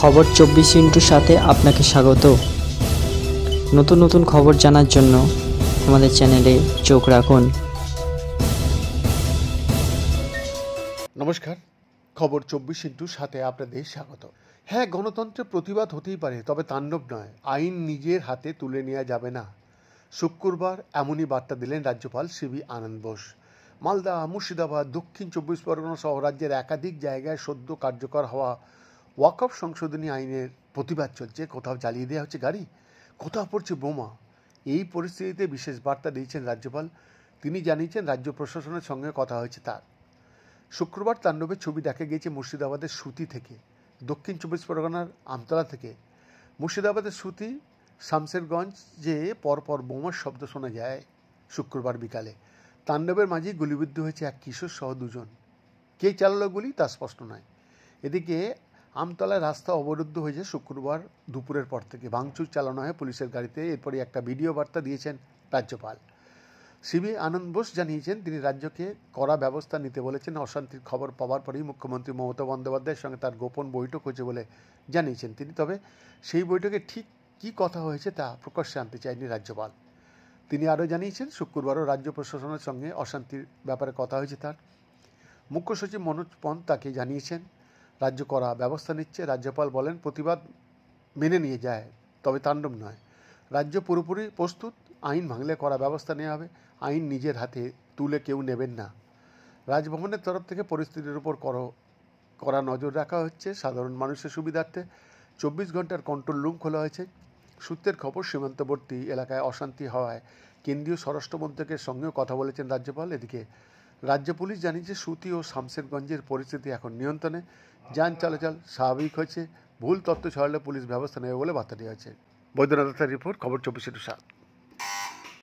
খবর 24 সাথে আপনাকে স্বাগত। নতুন নতুন খবর জানার জন্য আমাদের চ্যানেলে চোখ রাখুন। নমস্কার, খবর 24/7 আপনাদের স্বাগত। হ্যাঁ, গণতন্ত্রের প্রতিবাদ হতেই পারে, তবে তাণ্ডব নয়। আইন নিজের হাতে তুলে নেওয়া যাবে না। শুক্রবার এমনই বার্তা দিলেন রাজ্যপাল সিভি আনন্দ বোস। মালদা, মুর্শিদাবাদ, দক্ষিণ 24 পরগনা সহ রাজ্যের একাধিক জায়গায় সদ্য কার্যকর হওয়া ওয়াকফ সংশোধনী আইনের প্রতিবাদ চলছে। কোথাও জ্বালিয়ে দেওয়া হচ্ছে গাড়ি, কোথাও পড়ছে বোমা। এই পরিস্থিতিতে বিশেষ বার্তা দিয়েছেন রাজ্যপাল। তিনি জানিয়েছেন রাজ্য প্রশাসনের সঙ্গে কথা হয়েছে তার। শুক্রবার তাণ্ডবের ছবি দেখা গিয়েছে মুর্শিদাবাদের সুতি থেকে, দক্ষিণ 24 পরগনার আমতলা থেকে। মুর্শিদাবাদের সুতি শামসেরগঞ্জে পরপর বোমার শব্দ শোনা যায় শুক্রবার বিকালে। তাণ্ডবের মাঝেই গুলিবিদ্ধ হয়েছে এক কিশোর সহ দুজন। কে চালালো গুলি তা স্পষ্ট নয়। এদিকে আমতলায় রাস্তা অবরুদ্ধ হয়েছে শুক্রবার দুপুরের পর থেকে। ভাঙচুর চালানো হয় পুলিশের গাড়িতে। এরপরই একটা ভিডিও বার্তা দিয়েছেন রাজ্যপাল। সিভি আনন্দ বোস জানিয়েছেন তিনি রাজ্যকে কড়া ব্যবস্থা নিতে বলেছেন। অশান্তির খবর পাওয়ার পরেই মুখ্যমন্ত্রী মমতা বন্দ্যোপাধ্যায়ের সঙ্গে তার গোপন বৈঠক হয়েছে বলে জানিয়েছেন তিনি। তবে সেই বৈঠকে ঠিক কী কথা হয়েছে তা প্রকাশ্যে আনতে চায়নি রাজ্যপাল। তিনি আরও জানিয়েছেন শুক্রবারও রাজ্য প্রশাসনের সঙ্গে অশান্তির ব্যাপারে কথা হয়েছে তার। মুখ্য সচিব মনোজ পন্ত তাকে জানিয়েছেন রাজ্য কড়া ব্যবস্থা নিচ্ছে। রাজ্যপাল বলেন প্রতিবাদ মেনে নিয়ে যায়, তবে তাণ্ডব নয়। রাজ্য পুরোপুরি প্রস্তুত। আইন ভাঙলে কড়া ব্যবস্থা নেওয়া হবে। আইন নিজের হাতে তুলে কেউ নেবেন না। রাজভবনের তরফ থেকে পরিস্থিতির উপর কড়া নজর রাখা হচ্ছে। সাধারণ মানুষের সুবিধার্থে 24 ঘন্টার কন্ট্রোল রুম খোলা হয়েছে। সূত্রের খবর, সীমান্তবর্তী এলাকায় অশান্তি হওয়ায় কেন্দ্রীয় স্বরাষ্ট্র মন্ত্রকের সঙ্গেও কথা বলেছেন রাজ্যপাল। এদিকে রাজ্য পুলিশ জানিয়েছে সুতি ও শামসেরগঞ্জের পরিস্থিতি এখন নিয়ন্ত্রণে। যান চলাচল স্বাভাবিক হয়েছে। ভুল তথ্য ছড়ালে পুলিশ ব্যবস্থা নেবে বলে বার্তা দেওয়া হয়েছে। বৈদ্যনাথের রিপোর্ট, খবর 24/7।